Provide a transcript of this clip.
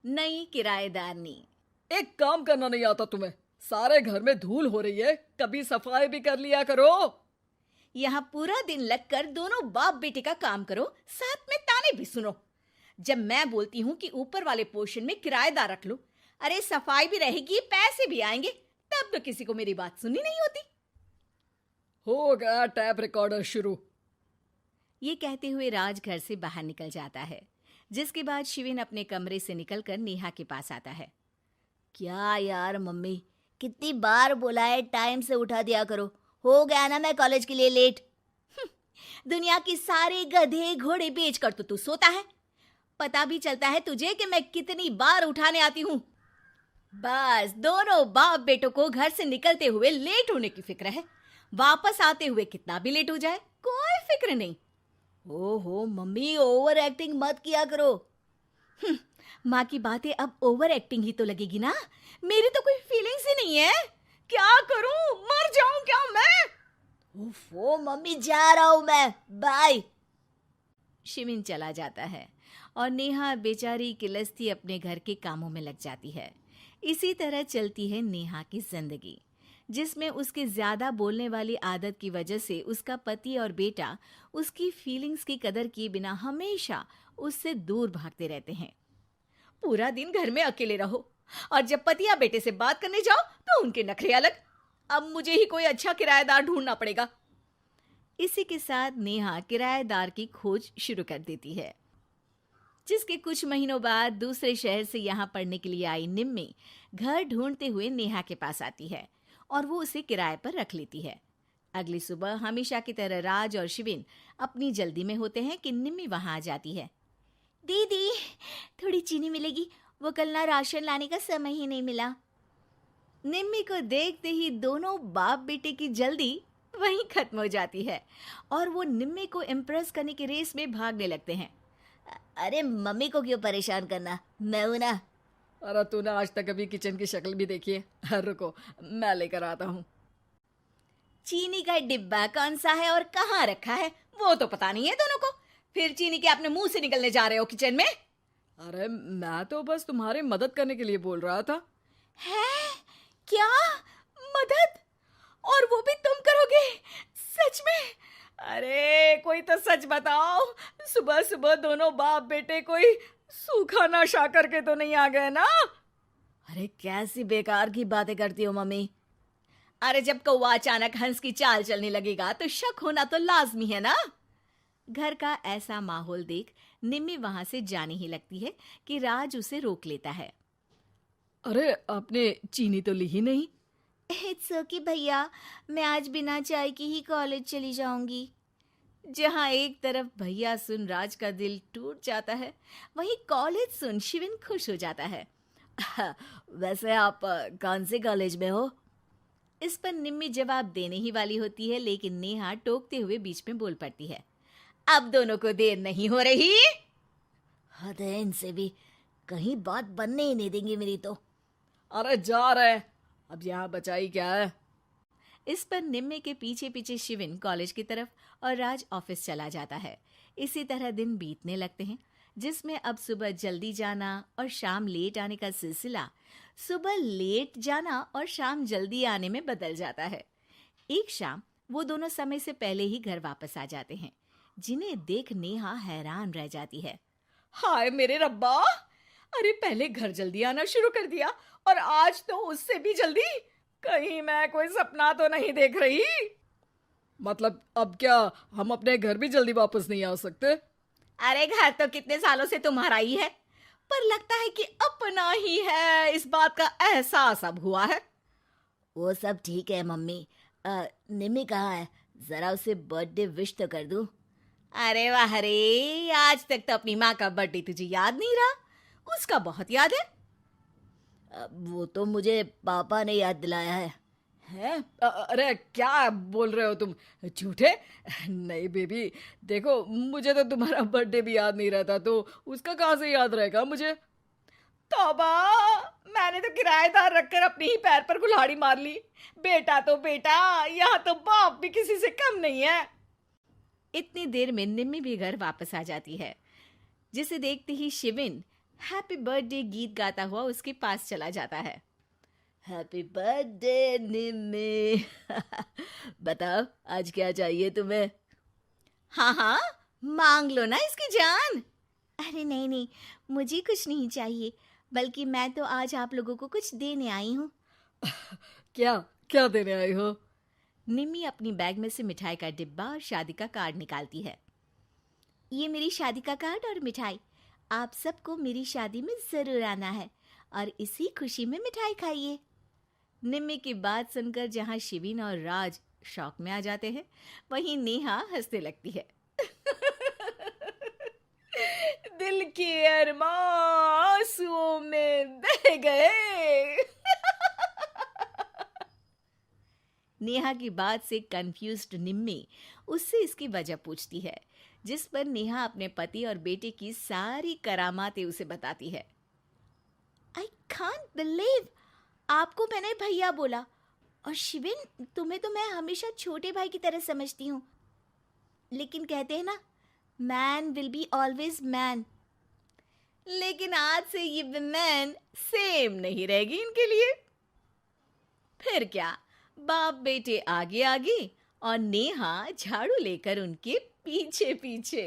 नई किराएदारनी। एक काम करना नहीं आता तुम्हें? सारे घर में धूल हो रही है, कभी सफाई भी कर लिया करो। यहाँ पूरा दिन लगकर दोनों बाप बेटे का काम करो, साथ में ताने भी सुनो। जब मैं बोलती हूँ कि ऊपर वाले पोर्शन में किराएदार रख लो, अरे सफाई भी रहेगी, पैसे भी आएंगे, तब तो किसी को मेरी बात सुननी नहीं होती। हो गया टैप रिकॉर्डर शुरू। ये कहते हुए राज घर से बाहर निकल जाता है, जिसके बाद शिविन अपने कमरे से निकलकर नेहा के पास आता है। क्या यार मम्मी, कितनी बार बोला है टाइम से उठा दिया करो। हो गया ना मैं कॉलेज के लिए लेट। दुनिया की सारे गधे घोड़े बेचकर तो तू सोता है। पता भी चलता है तुझे कि मैं कितनी बार उठाने आती हूँ। बस दोनों बाप बेटों को घर से निकलते हुए लेट होने की फिक्र है, वापस आते हुए कितना भी लेट हो जाए कोई फिक्र नहीं। ओहो मम्मी, ओवर एक्टिंग मत किया करो। माँ की बातें अब ओवर एक्टिंग ही तो लगेगी ना। मेरी तो कोई फीलिंग्स ही नहीं है। क्या करूं, मर जाऊं क्या मैं? ओफो मम्मी, जा रहा हूं मैं, बाय। शिविन चला जाता है और नेहा बेचारी किलस्ती अपने घर के कामों में लग जाती है। इसी तरह चलती है नेहा की जिंदगी, जिसमें उसके ज्यादा बोलने वाली आदत की वजह से उसका पति और बेटा उसकी फीलिंग्स की कदर किए बिना हमेशा उससे दूर भागते रहते हैं। पूरा दिन घर में अकेले रहो और जब पति या बेटे से बात करने जाओ तो उनके नखरे अलग। अब मुझे ही कोई अच्छा किराएदार ढूंढना पड़ेगा। इसी के साथ नेहा किराएदार की खोज शुरू कर देती है, जिसके कुछ महीनों बाद दूसरे शहर से यहाँ पढ़ने के लिए आई निम्मी घर ढूंढते हुए नेहा के पास आती है और वो उसे किराए पर रख लेती है। अगली सुबह हमेशा की तरह राज और शिविन अपनी जल्दी में होते हैं कि निम्मी वहां आ जाती है। दीदी, थोड़ी चीनी मिलेगी, वो कल ना राशन लाने का समय ही नहीं मिला। निम्मी को देखते ही दोनों बाप बेटे की जल्दी वहीं खत्म हो जाती है और वो निम्मी को इम्प्रेस करने की रेस में भागने लगते हैं। अरे मम्मी को क्यों परेशान करना, मैं हूं ना। अरे तूने आज तक अभी किचन की शक्ल भी देखी है? रुको, मैं लेकर आता हूँ। चीनी का डिब्बा कौन सा है और कहाँ रखा है वो तो पता नहीं है दोनों को। फिर चीनी के अपने मुंह से निकलने जा रहे हो किचन में? अरे मैं तो बस तुम्हारी मदद करने के लिए बोल रहा था। है क्या मदद? और वो भी तुम करोगे? सच में? अरे कोई तो सच बताओ, सुबह सुबह दोनों बाप बेटे कोई सूखा नशा करके तो नहीं आ गए ना? अरे कैसी बेकार की बातें करती हो मम्मी। अरे जब कौवा अचानक हंस की चाल चलने लगेगा तो शक होना तो लाजमी है ना। घर का ऐसा माहौल देख निम्मी वहां से जाने ही लगती है कि राज उसे रोक लेता है। अरे आपने चीनी तो ली ही नहीं? इट्स ओके भैया, मैं आज बिना चाय की ही कॉलेज चली जाऊंगी। जहां एक तरफ भैया सुन राज का दिल टूट जाता है, वहीं कॉलेज सुन शिविन खुश हो जाता है। वैसे आप कौन से कॉलेज में हो? इस पर निम्मी जवाब देने ही वाली होती है, लेकिन नेहा टोकते हुए बीच में बोल पड़ती है। अब दोनों को देर नहीं हो रही। हद है इनसे भी, कहीं बात बनने ही नहीं देंगे मेरी तो। अरे जा रहे, अब यहाँ बचाई क्या है? इस पर निम्मी के पीछे पीछे शिविन कॉलेज की तरफ और राज ऑफिस चला जाता है। इसी तरह दिन बीतने लगते हैं, जिसमें अब सुबह जल्दी जाना और शाम लेट आने का सिलसिला सुबह लेट जाना और शाम जल्दी आने में बदल जाता है। एक शाम वो दोनों समय से पहले ही घर वापस आ जाते हैं, जिन्हें देख नेहा हैरान रह जाती है। हाय मेरे रब्बा, अरे पहले घर जल्दी आना शुरू कर दिया और आज तो उससे भी जल्दी। कहीं मैं कोई सपना तो नहीं देख रही? मतलब अब क्या हम अपने घर भी जल्दी वापस नहीं आ सकते? अरे घर तो कितने सालों से तुम्हारा ही है, पर लगता है कि अपना ही है, इस बात का एहसास अब हुआ है। वो सब ठीक है मम्मी, निम्मी कहाँ है? जरा उसे बर्थडे विश तो कर दूं। अरे वाह रे, आज तक तो अपनी माँ का बर्थडे तुझे याद नहीं रहा, उसका बहुत याद है। वो तो मुझे पापा ने याद दिलाया है। हैं? अरे क्या बोल रहे हो तुम झूठे? नहीं बेबी, देखो मुझे तो तुम्हारा बर्थडे भी याद नहीं रहता, तो उसका कहाँ से याद रहेगा मुझे? तौबा, मैंने तो किराएदार रखकर अपने ही पैर पर कुल्हाड़ी मार ली। बेटा तो बेटा, यहाँ तो बाप भी किसी से कम नहीं है। इतनी देर में निम्मी भी घर वापस आ जाती है, जिसे देखते ही शिविन हैप्पी बर्थडे गीत गाता हुआ उसके पास चला जाता है। हैप्पी बर्थडे निम्मी। बताओ आज क्या चाहिए तुम्हें? हाँ हाँ, मांग लो ना इसकी जान। अरे नहीं नहीं, मुझे कुछ नहीं चाहिए, बल्कि मैं तो आज आप लोगों को कुछ देने आई हूँ। क्या क्या देने आई हो? निम्मी अपनी बैग में से मिठाई का डिब्बा और शादी का कार्ड निकालती है। ये मेरी शादी का कार्ड और मिठाई। आप सबको मेरी शादी में जरूर आना है और इसी खुशी में मिठाई खाइए। निम्मी की बात सुनकर जहां शिविन और राज शौक में आ जाते हैं, वहीं नेहा हंसने लगती है। दिल के अरमां आंसुओं में बह गए। नेहा की बात से कंफ्यूज्ड निम्मी उससे इसकी वजह पूछती है, जिस पर नेहा अपने पति और बेटे की सारी करामातें उसे बताती है। आई कांट बिलीव, आपको मैंने भैया बोला, और शिविन तुम्हें तो मैं हमेशा छोटे भाई की तरह समझती हूँ, लेकिन कहते हैं ना, man will be always man. लेकिन आज से ये विमेन सेम नहीं रहेगी इनके लिए। फिर क्या, बाप बेटे आगे आगे और नेहा झाड़ू लेकर उनके पीछे पीछे।